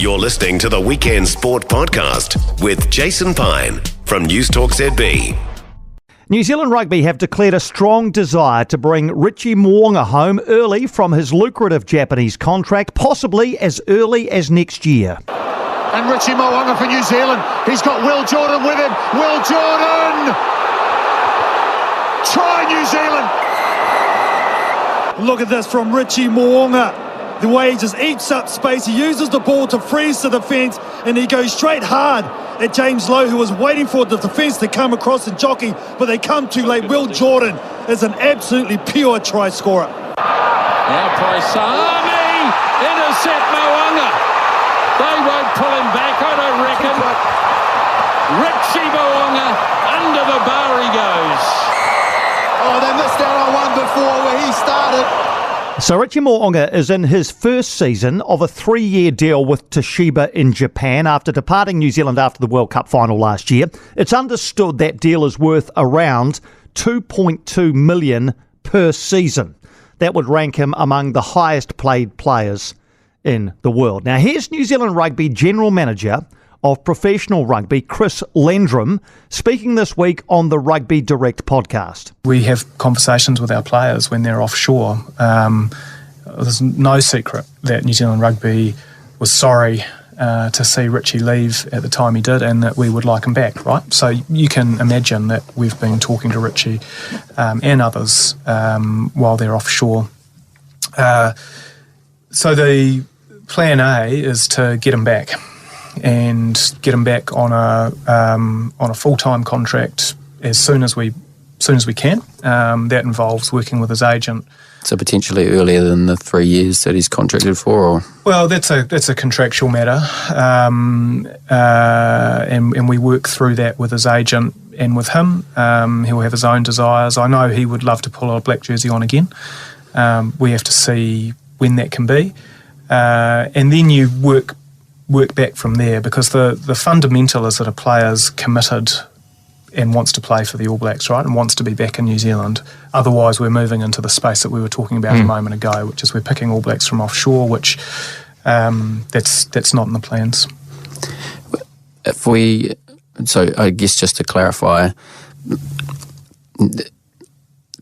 You're listening to the Weekend Sport Podcast with Jason Pine from News Talk ZB. New Zealand Rugby have declared a strong desire to bring Richie Mo'unga home early from his lucrative Japanese contract, possibly as early as next year. And Richie Mo'unga for New Zealand. He's got Will Jordan with him. Will Jordan! Try New Zealand! Look at this from Richie Mo'unga. The way he just eats up space. He uses the ball to freeze the defence, and he goes straight hard at James Lowe, who was waiting for the defence to come across and jockey, but they come too late. Will Jordan is an absolutely pure try scorer. Now Paisani intercept Mo'unga. They won't pull him back, I don't reckon. Richie Mo'unga, under the bar he goes. Oh, they missed out on one before where he started. So Richie Mo'unga is in his first season of a 3-year deal with Toshiba in Japan after departing New Zealand after the World Cup final last year. It's understood that deal is worth around $2.2 million per season. That would rank him among the highest paid players in the world. Now here's New Zealand Rugby General Manager of Professional Rugby, Chris Lendrum, speaking this week on the Rugby Direct Podcast. We have conversations with our players when they're offshore. There's no secret that New Zealand Rugby was sorry to see Richie leave at the time he did, and that we would like him back, right? So you can imagine that we've been talking to Richie and others while they're offshore. So the plan A is to get him back, and get him back on a full-time contract as soon as we can. That involves working with his agent. So potentially earlier than the 3 years that he's contracted for, or? Well, that's a contractual matter, and we work through that with his agent and with him. He'll have his own desires. I know he would love to pull a black jersey on again. We have to see when that can be, and then you work back from there, because the fundamental is that a player's committed and wants to play for the All Blacks, right, and wants to be back in New Zealand. Otherwise, we're moving into the space that we were talking about a moment ago, which is we're picking All Blacks from offshore, which that's not in the plans. So I guess just to clarify,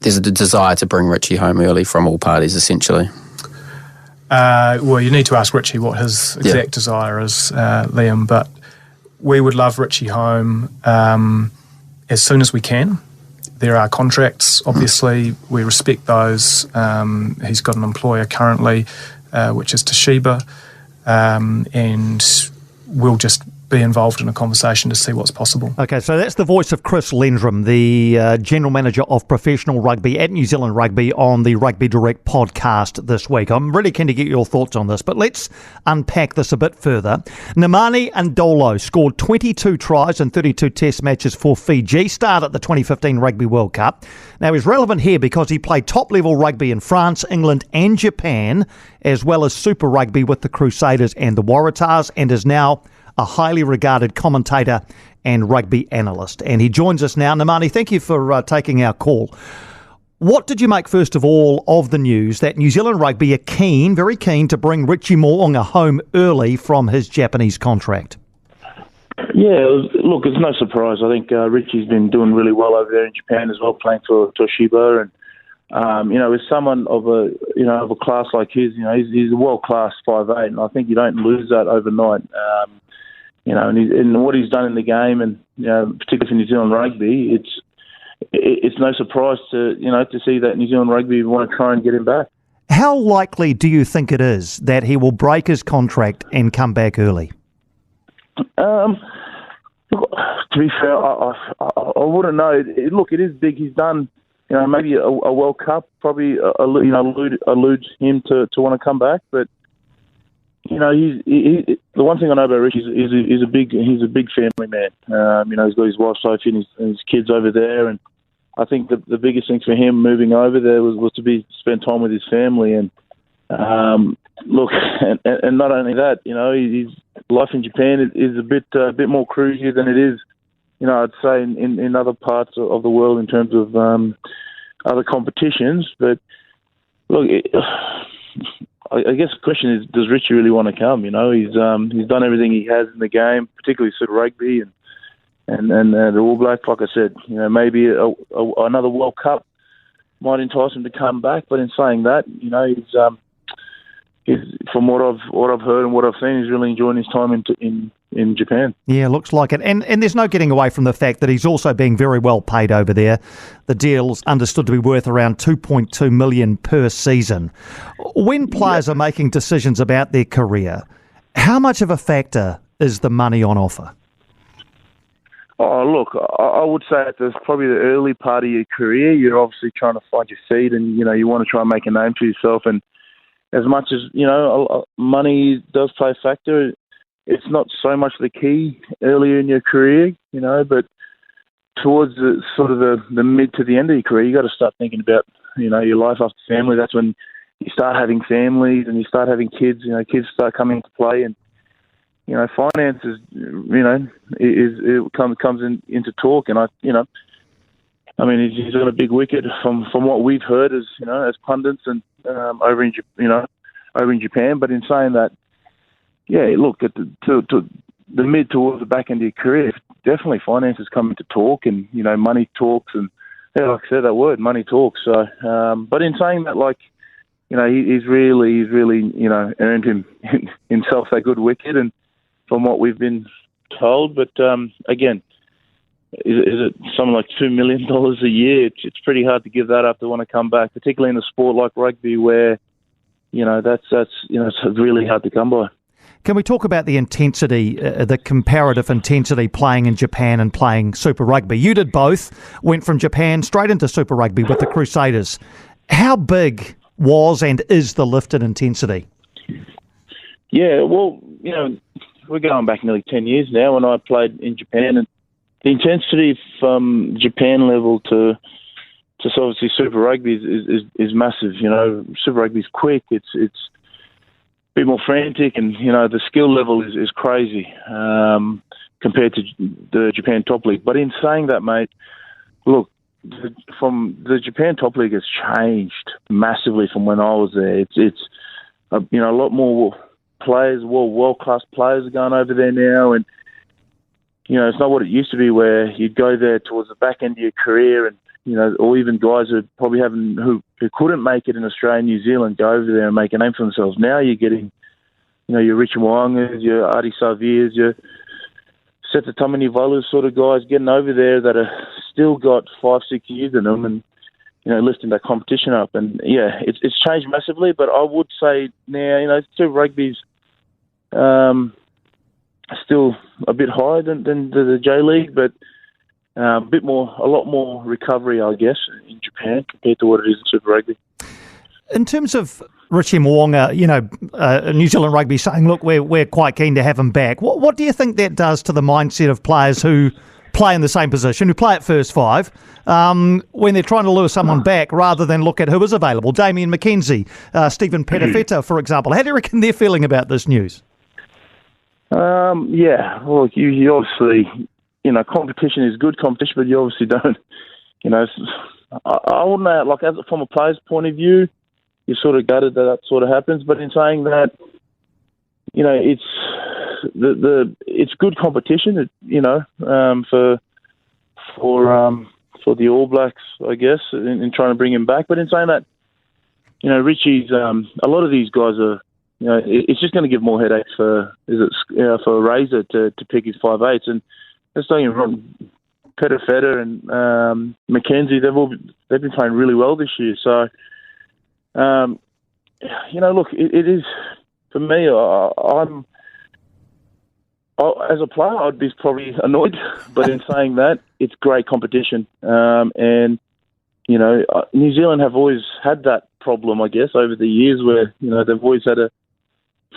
there's a desire to bring Richie home early from all parties, essentially. Well, you need to ask Richie what his exact desire is, Liam, but we would love Richie home as soon as we can. There are contracts, obviously, we respect those. He's got an employer currently, which is Toshiba, and we'll just be involved in a conversation to see what's possible. Okay, so that's the voice of Chris Lendrum, the General Manager of Professional Rugby at New Zealand Rugby, on the Rugby Direct Podcast this week. I'm really keen to get your thoughts on this, but let's unpack this a bit further. Nemani Nadolo scored 22 tries in 32 test matches for Fiji, started at the 2015 Rugby World Cup. Now, he's relevant here because he played top-level rugby in France, England and Japan, as well as Super Rugby with the Crusaders and the Waratahs, and is now a highly regarded commentator and rugby analyst. And he joins us now. Nemani, thank you for taking our call. What did you make, first of all, of the news that New Zealand Rugby are very keen to bring Richie Mo'unga home early from his Japanese contract? Yeah, look, it's no surprise. I think Richie's been doing really well over there in Japan as well, playing for Toshiba, and as someone of a class like his, he's a world-class 5'8", and I think you don't lose that overnight. And what he's done in the game, and particularly for New Zealand Rugby, it's no surprise to see that New Zealand Rugby want to try and get him back. How likely do you think it is that he will break his contract and come back early? To be fair, I wouldn't know. Look, it is big. He's done, maybe a World Cup probably alludes him to want to come back, but. The one thing I know about Richie is he's a big family man. He's got his wife Sophie and his kids over there, and I think the biggest thing for him moving over there was to spend time with his family. And look, and not only that, his life in Japan is a bit more cruisy than it is, I'd say in other parts of the world in terms of other competitions. But look. I guess the question is, does Richie really want to come? He's done everything he has in the game, particularly Super Rugby and the All Blacks. Like I said, maybe another World Cup might entice him to come back. But in saying that, he's from what I've heard and what I've seen, he's really enjoying his time in Japan. Yeah, looks like it. And there's no getting away from the fact that he's also being very well paid over there. The deal's understood to be worth around $2.2 million per season. When players are making decisions about their career, how much of a factor is the money on offer? Oh, look, I would say at probably the early part of your career, you're obviously trying to find your feet and, you want to try and make a name for yourself. And as much as, money does play a factor, it's not so much the key earlier in your career, but towards the mid to the end of your career, you got to start thinking about, your life after family. That's when you start having families and you start having kids, kids start coming into play and, finances, comes into talk. And he's on a big wicket from what we've heard as pundits and over in Japan. But in saying that, yeah, look at to the mid towards the back end of your career, definitely finances come into talk, and money talks, and like I said, that word, money talks. So, but in saying that, he's really earned himself a good wicket, and from what we've been told, but again, is it something like $2 million a year? It's pretty hard to give that up to want to come back, particularly in a sport like rugby where, that's it's really hard to come by. Can we talk about the intensity, the comparative intensity playing in Japan and playing Super Rugby? You did both, went from Japan straight into Super Rugby with the Crusaders. How big was and is the lift in intensity? Yeah, well, we're going back nearly 10 years now when I played in Japan, and the intensity from Japan level to obviously Super Rugby is massive. Super Rugby is quick. It's a bit more frantic, and the skill level is crazy compared to the Japan Top League. But in saying that, mate, look, from the Japan Top League has changed massively from when I was there. It's a lot more players, world class players are going over there now, and it's not what it used to be where you'd go there towards the back end of your career, and or even guys who probably who couldn't make it in Australia and New Zealand go over there and make a name for themselves. Now you're getting, your Richie Mo'unga, your Adi Savirs, your Seta Tamanivalu sort of guys getting over there that are still got 5-6 years in them, and lifting that competition up. And yeah, it's changed massively. But I would say now, Super Rugby's still a bit higher than the J League, but a lot more recovery, I guess, in Japan compared to what it is in Super Rugby. In terms of Richie Mo'unga, New Zealand Rugby saying, look, we're quite keen to have him back. What do you think that does to the mindset of players who play in the same position, who play at first five, when they're trying to lure someone back rather than look at who is available? Damian, McKenzie, Stephen Perofeta, for example. How do you reckon they're feeling about this news? Yeah, well, you obviously, competition is good competition, but you obviously don't, I wouldn't know, from a player's point of view, you're sort of gutted that sort of happens. But in saying that, it's it's good competition, for the All Blacks, I guess, in trying to bring him back. But in saying that, Richie's, a lot of these guys are, it's just going to give more headaches for Razor to pick his 5/8s. And let's say Perofeta and McKenzie, they've been playing really well this year. So, look, it is, for me, as a player, I'd be probably annoyed. But in saying that, it's great competition. And, New Zealand have always had that problem, I guess, over the years where, they've always had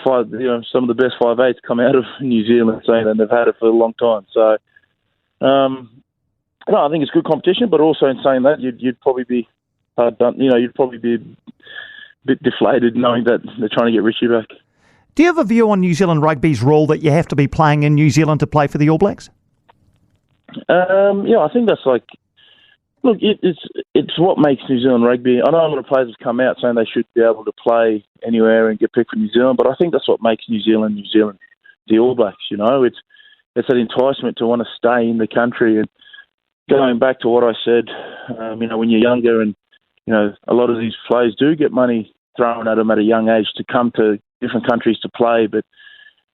some of the best 5/8s come out of New Zealand, saying that they've had it for a long time. So, I think it's good competition, but also in saying that, you'd probably be hard done. You'd probably be a bit deflated knowing that they're trying to get Richie back. Do you have a view on New Zealand Rugby's rule that you have to be playing in New Zealand to play for the All Blacks? I think that's Look, it's what makes New Zealand rugby. I know a lot of players have come out saying they should be able to play anywhere and get picked for New Zealand, but I think that's what makes New Zealand, the All Blacks. It's that enticement to want to stay in the country. And going back to what I said, when you're younger, and a lot of these players do get money thrown at them at a young age to come to different countries to play, but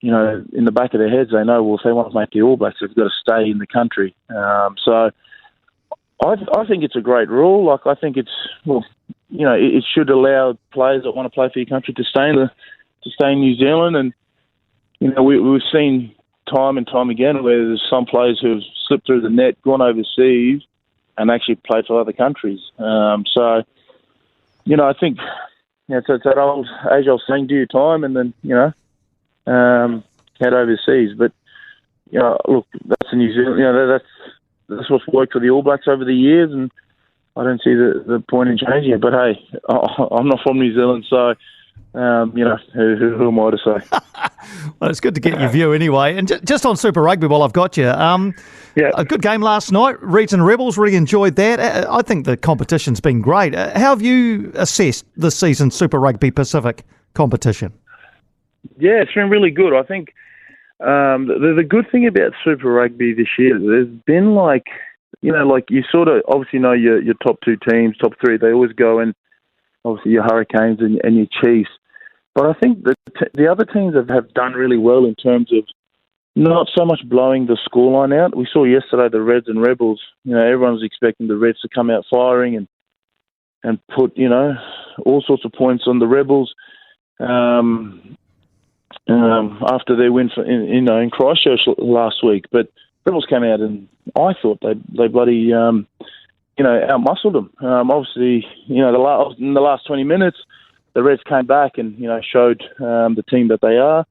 in the back of their heads, they know, well, if they want to make the All Blacks, they've got to stay in the country. So I think it's a great rule. Like, I think it should allow players that want to play for your country to stay in New Zealand. And we've seen time and time again where there's some players who have slipped through the net, gone overseas, and actually played for other countries. So I think it's that age-old saying, do your time, and then head overseas. But look, that's in New Zealand. That's what's worked for the All Blacks over the years, and I don't see the point in changing it. But hey, I'm not from New Zealand, so who am I to say? Well, it's good to get your view anyway. And just on Super Rugby, while I've got you, a good game last night. Reds and Rebels, really enjoyed that. I think the competition's been great. How have you assessed this season's Super Rugby Pacific competition? Yeah, it's been really good. I think the good thing about Super Rugby this year, there's been you sort of obviously know your top two teams, top three, they always go in, obviously your Hurricanes and your Chiefs. But I think the other teams have done really well in terms of not so much blowing the scoreline out. We saw yesterday the Reds and Rebels, everyone was expecting the Reds to come out firing and put, all sorts of points on the Rebels. After their win in Christchurch last week, but Rebels came out and I thought they bloody outmuscled them. Obviously, in the last 20 minutes, the Reds came back and showed the team that they are.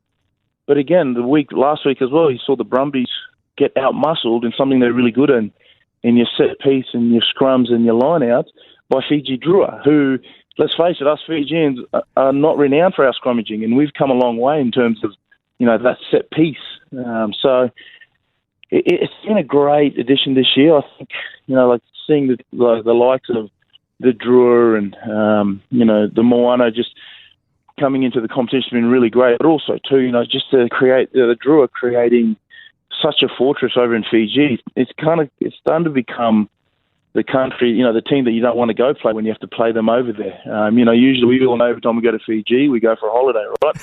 But again, last week as well, you saw the Brumbies get outmuscled in something they're really good in your set piece and your scrums and your line-outs by Fiji Drua, who, let's face it, us Fijians are not renowned for our scrummaging, and we've come a long way in terms of, that set piece. So it's been a great addition this year. I think, seeing the likes of the Drua and, the Moana just coming into the competition has been really great. But also, too, just to create the Drua creating such a fortress over in Fiji, it's starting to become the country, the team that you don't want to go play when you have to play them over there. Usually we all know every time we go to Fiji, we go for a holiday, right?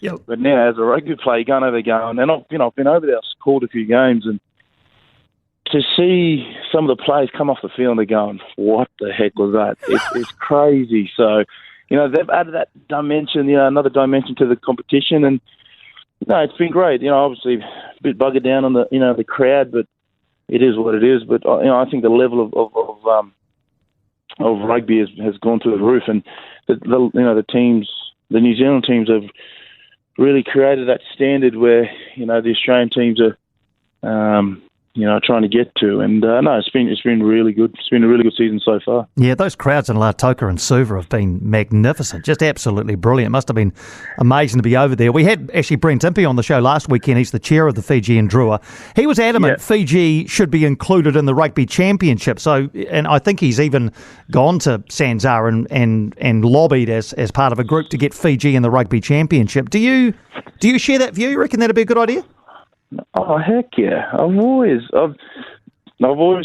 Yep. But now, as a rugby player, you're going over there and I've been over there, I've called a few games, and to see some of the players come off the field and they're going, what the heck was that? It's crazy. So, they've added that dimension, another dimension to the competition, and it's been great. Obviously a bit buggered down on the crowd, but it is what it is. But I think the level of rugby has gone through the roof, and the teams, the New Zealand teams, have really created that standard where the Australian teams are trying to get to. And it's been really good. It's been a really good season so far. Yeah, those crowds in Lautoka and Suva have been magnificent, just absolutely brilliant. Must have been amazing to be over there. We had actually Brent Impey on the show last weekend. He's the chair of the Fijian Drua. He was adamant Fiji should be included in the Rugby Championship. So, and I think he's even gone to Sanzar and lobbied as part of a group to get Fiji in the Rugby Championship. Do you share that view? You reckon that'd be a good idea? Oh, heck yeah. I've always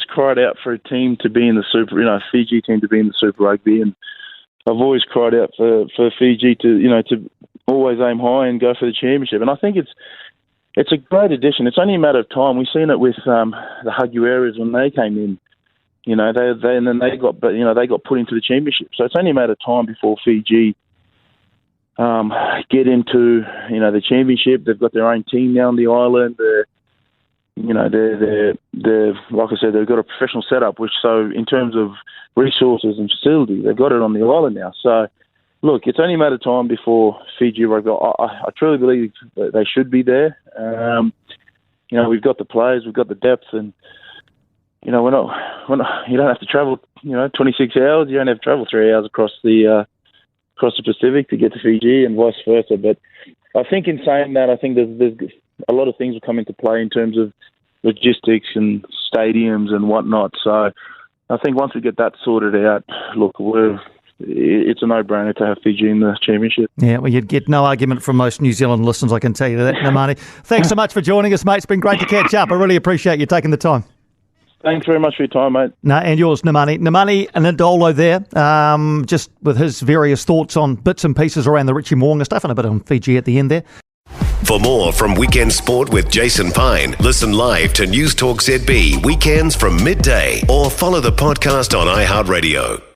cried out for a team to be in the Super, Fiji team to be in the Super Rugby, and I've always cried out for Fiji to always aim high and go for the championship. And I think it's a great addition. It's only a matter of time. We've seen it with the Hagueras when they came in. They got put into the championship. So it's only a matter of time before Fiji get into the championship. They've got their own team now on the island. They're like I said, they've got a professional setup. So in terms of resources and facility, they've got it on the island now. So look, it's only a matter of time before Fiji rugby. I truly believe that they should be there. We've got the players, we've got the depth, and we're not. You don't have to travel 26 hours. You don't have to travel 3 hours across the Pacific to get to Fiji, and vice versa. But I think in saying that, I think there's a lot of things will come into play in terms of logistics and stadiums and whatnot. So I think once we get that sorted out, look, it's a no-brainer to have Fiji in the championship. Yeah, well, you'd get no argument from most New Zealand listeners, I can tell you that, Nemani. Thanks so much for joining us, mate. It's been great to catch up. I really appreciate you taking the time. Thanks very much for your time, mate. No, and yours, Nemani. Nemani Nadolo there, just with his various thoughts on bits and pieces around the Richie Mo'unga stuff and a bit on Fiji at the end there. For more from Weekend Sport with Jason Pine, listen live to News Talk ZB weekends from midday or follow the podcast on iHeartRadio.